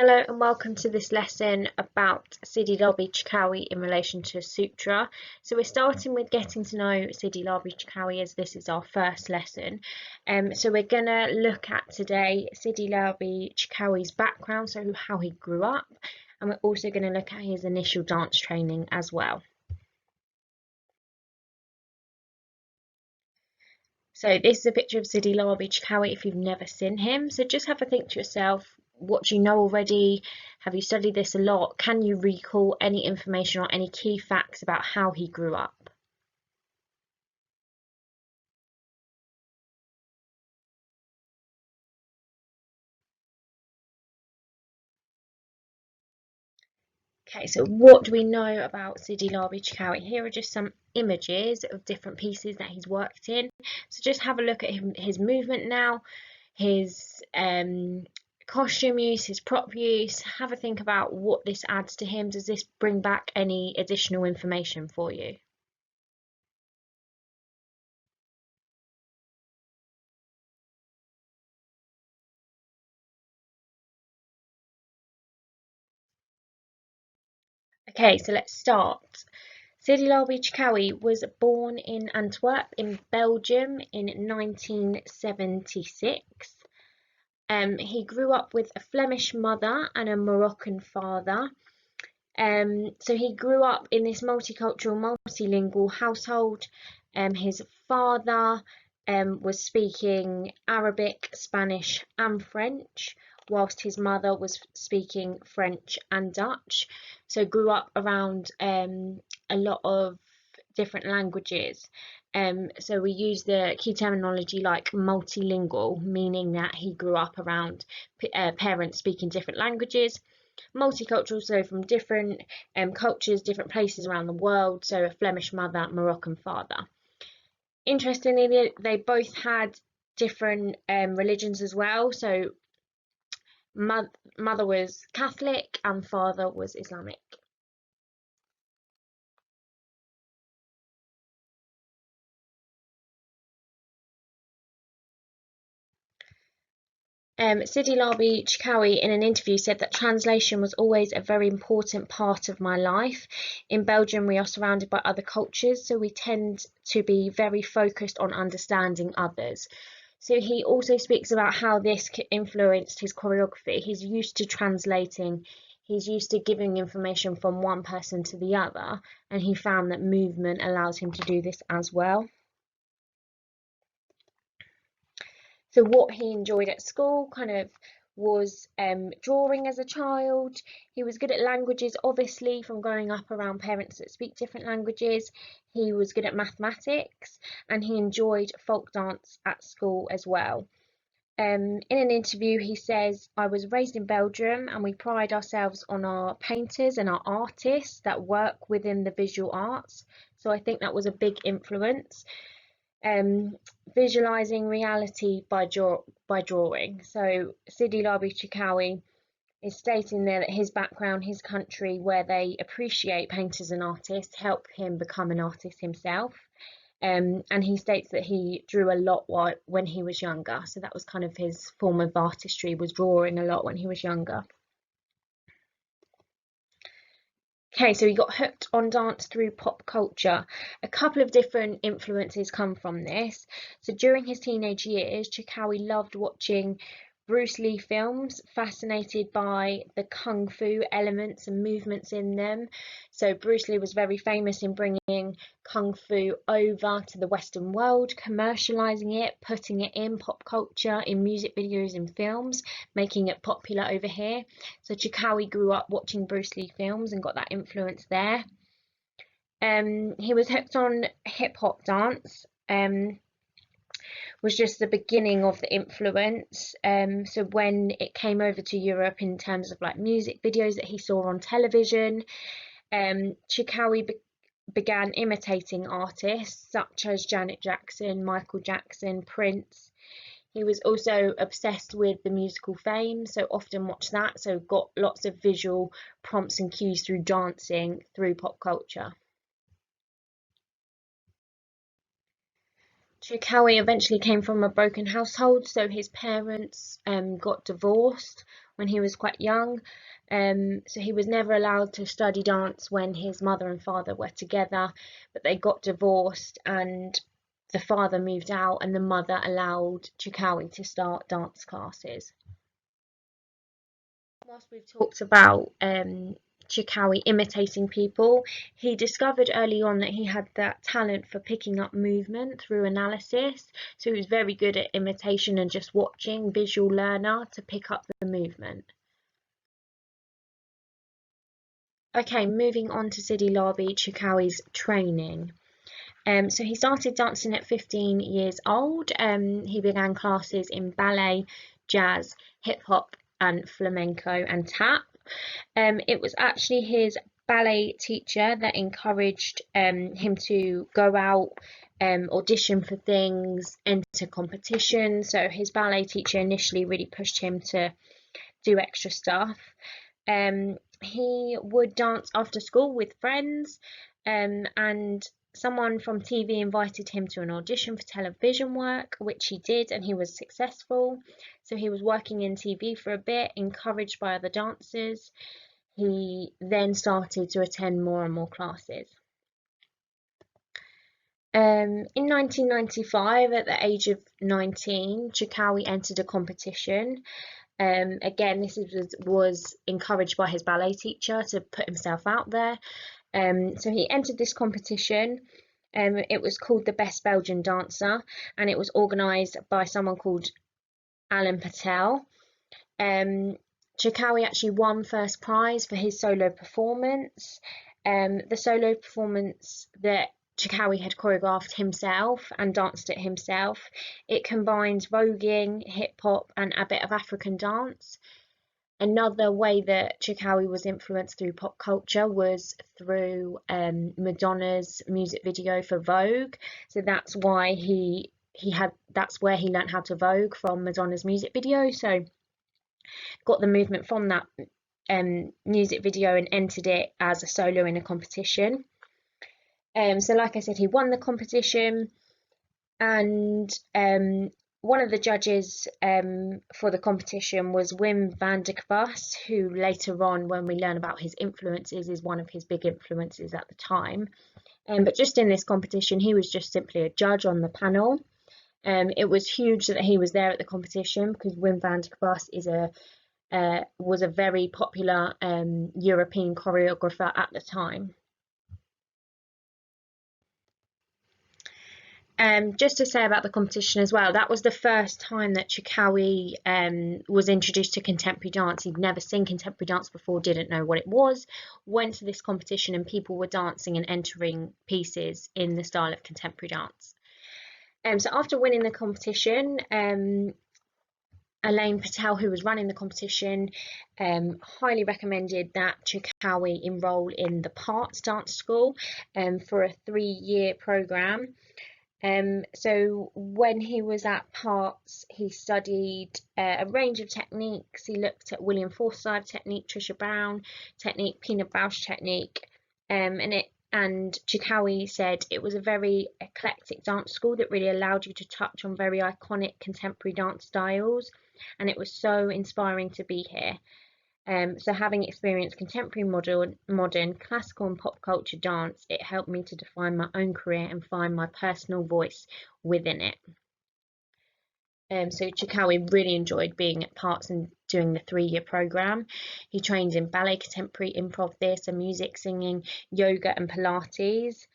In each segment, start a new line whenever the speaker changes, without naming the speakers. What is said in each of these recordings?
Hello and welcome to this lesson about Sidi, Larbi, Chikawi in relation to Sutra. So we're starting with getting to know Sidi, Larbi, Chikawi as this is our first lesson. So we're going to look at today Sidi, Larbi, Chikawi's background, so how he grew up, and we're also going to look at his initial dance training as well. So this is a picture of Sidi, Larbi, Chikawi if you've never seen him. So just have a think to yourself, what do you know already? Have you studied this a lot? Can you recall any information or any key facts about how he grew up? Okay, so what do we know about Sidi, Larbi, Chikawi? Here are just some images of different pieces that he's worked in. So just have a look at his movement now, his costume use, his prop use. Have a think about what this adds to him. Does this bring back any additional information for you? Okay, so let's start. Sidi Larbi Chikawi was born in Antwerp in Belgium in 1976. He grew up with a Flemish mother and a Moroccan father. So he grew up in this multicultural, multilingual household. His father was speaking Arabic, Spanish, and French, whilst his mother was speaking French and Dutch. So grew up around a lot of different languages. So we use the key terminology like multilingual, meaning that he grew up around parents speaking different languages. Multicultural, so from different cultures, different places around the world. So a Flemish mother, Moroccan father. Interestingly, they both had different religions as well. So mother was Catholic and father was Islamic. Sidi Larbi Chikawi in an interview said that translation was always a very important part of my life. In Belgium, we are surrounded by other cultures, so we tend to be very focused on understanding others. So he also speaks about how this influenced his choreography. He's used to translating, he's used to giving information from one person to the other, and he found that movement allows him to do this as well. So what he enjoyed at school kind of was drawing as a child. He was good at languages, obviously, from growing up around parents that speak different languages. He was good at mathematics, and he enjoyed folk dance at school as well. In an interview, he says, I was raised in Belgium and we pride ourselves on our painters and our artists that work within the visual arts. So I think that was a big influence. Visualizing reality by drawing. So Sidi Larbi Chikawi is stating there that his background, his country, where they appreciate painters and artists, helped him become an artist himself. And he states that he drew a lot when he was younger. So that was kind of his form of artistry, was drawing a lot when he was younger. Okay, so he got hooked on dance through pop culture. A couple of different influences come from this. So during his teenage years, Chikawi loved watching Bruce Lee films, fascinated by the kung fu elements and movements in them. So Bruce Lee was very famous in bringing kung fu over to the Western world, commercializing it, putting it in pop culture, in music videos and films, making it popular over here. So Chikawi grew up watching Bruce Lee films and got that influence there. He was hooked on hip hop dance. Was just the beginning of the influence. So when it came over to Europe in terms of like music videos that he saw on television, Chikawi began imitating artists such as Janet Jackson, Michael Jackson, Prince. He was also obsessed with the musical Fame, so often watched that, so got lots of visual prompts and cues through dancing, through pop culture. Chikawi eventually came from a broken household, so his parents got divorced when he was quite young. So he was never allowed to study dance when his mother and father were together, but they got divorced and the father moved out and the mother allowed Chikawi to start dance classes. Whilst we've talked about Chikawi imitating people, he discovered early on that he had that talent for picking up movement through analysis. So he was very good at imitation and just watching, visual learner to pick up the movement. Okay, moving on to Sidi Larbi, Chikawi's training. So he started dancing at 15 years old. He began classes in ballet, jazz, hip hop, and flamenco and tap. It was actually his ballet teacher that encouraged him to go out, audition for things, enter competitions. So his ballet teacher initially really pushed him to do extra stuff. He would dance after school with friends, and someone from TV invited him to an audition for television work, which he did, and he was successful. So he was working in TV for a bit, encouraged by other dancers. He then started to attend more and more classes. In 1995, at the age of 19, Chikawi entered a competition. Again, this was encouraged by his ballet teacher to put himself out there. So he entered this competition. It was called the Best Belgian Dancer, and it was organised by someone called Alan Patel. Chikawi actually won first prize for his solo performance. The solo performance that Chikawi had choreographed himself and danced it himself. It combines voguing, hip hop, and a bit of African dance. Another way that Chikawi was influenced through pop culture was through Madonna's music video for Vogue. So that's why that's where he learned how to Vogue, from Madonna's music video. So got the movement from that music video and entered it as a solo in a competition. So like I said, he won the competition, and one of the judges for the competition was Wim van der Kwas, who later on, when we learn about his influences, is one of his big influences at the time. But just in this competition, he was just simply a judge on the panel. It was huge that he was there at the competition because Wim van der Kwas was a very popular European choreographer at the time. Just to say about the competition as well, that was the first time that Chikawi was introduced to contemporary dance. He'd never seen contemporary dance before, didn't know what it was, went to this competition and people were dancing and entering pieces in the style of contemporary dance. So after winning the competition, Elaine Patel, who was running the competition, highly recommended that Chikawi enroll in the Parts Dance School for a 3-year programme. So when he was at Parts, he studied a range of techniques. He looked at William Forsythe technique, Trisha Brown technique, Pina Bausch technique, and Chikawi said it was a very eclectic dance school that really allowed you to touch on very iconic contemporary dance styles, and it was so inspiring to be here. So having experienced contemporary, modern, classical and pop culture dance, it helped me to define my own career and find my personal voice within it. So Chikawi really enjoyed being at Parts and doing the 3-year programme. He trained in ballet, contemporary, improv, theatre, music, singing, yoga and Pilates.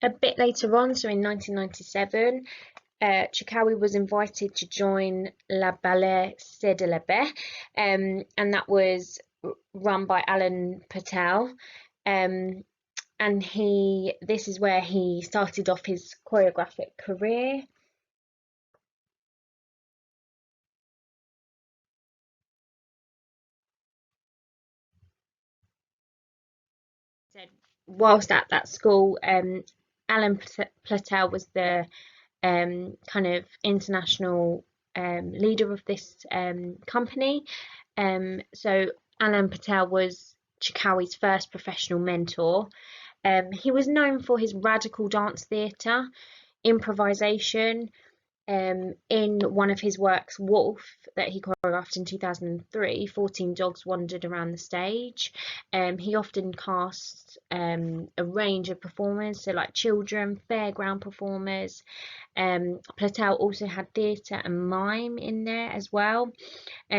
A bit later on, so in 1997, Chikawi was invited to join La Ballet C'est de la Baie, and that was run by Alan Patel. And this is where he started off his choreographic career. Whilst at that school, Alan Patel was the kind of international leader of this company. So Alan Patel was Chikawi's first professional mentor. He was known for his radical dance theatre, improvisation. In one of his works, Wolf, that he choreographed in 2003, 14 dogs wandered around the stage. He often cast a range of performers, so like children, fairground performers. Platel also had theatre and mime in there as well.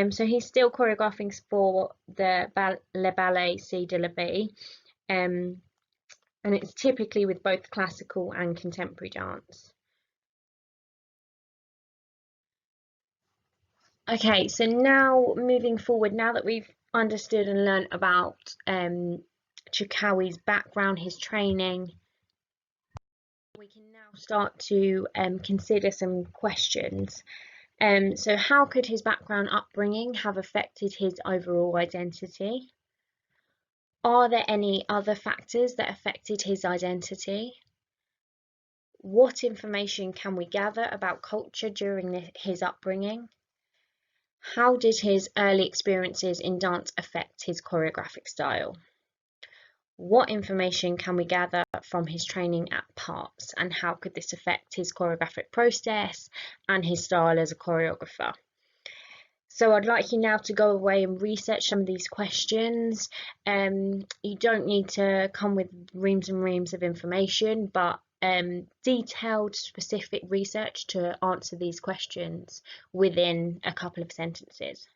So he's still choreographing for the Le Ballet Sidi Larbi. And it's typically with both classical and contemporary dance. Okay, so now moving forward, now that we've understood and learnt about Chikawi's background, his training, we can now start to consider some questions. So how could his background upbringing have affected his overall identity? Are there any other factors that affected his identity? What information can we gather about culture during his upbringing? How did his early experiences in dance affect his choreographic style? What information can we gather from his training at Parts, and how could this affect his choreographic process and his style as a choreographer? So I'd like you now to go away and research some of these questions. You don't need to come with reams and reams of information, but detailed, specific research to answer these questions within a couple of sentences.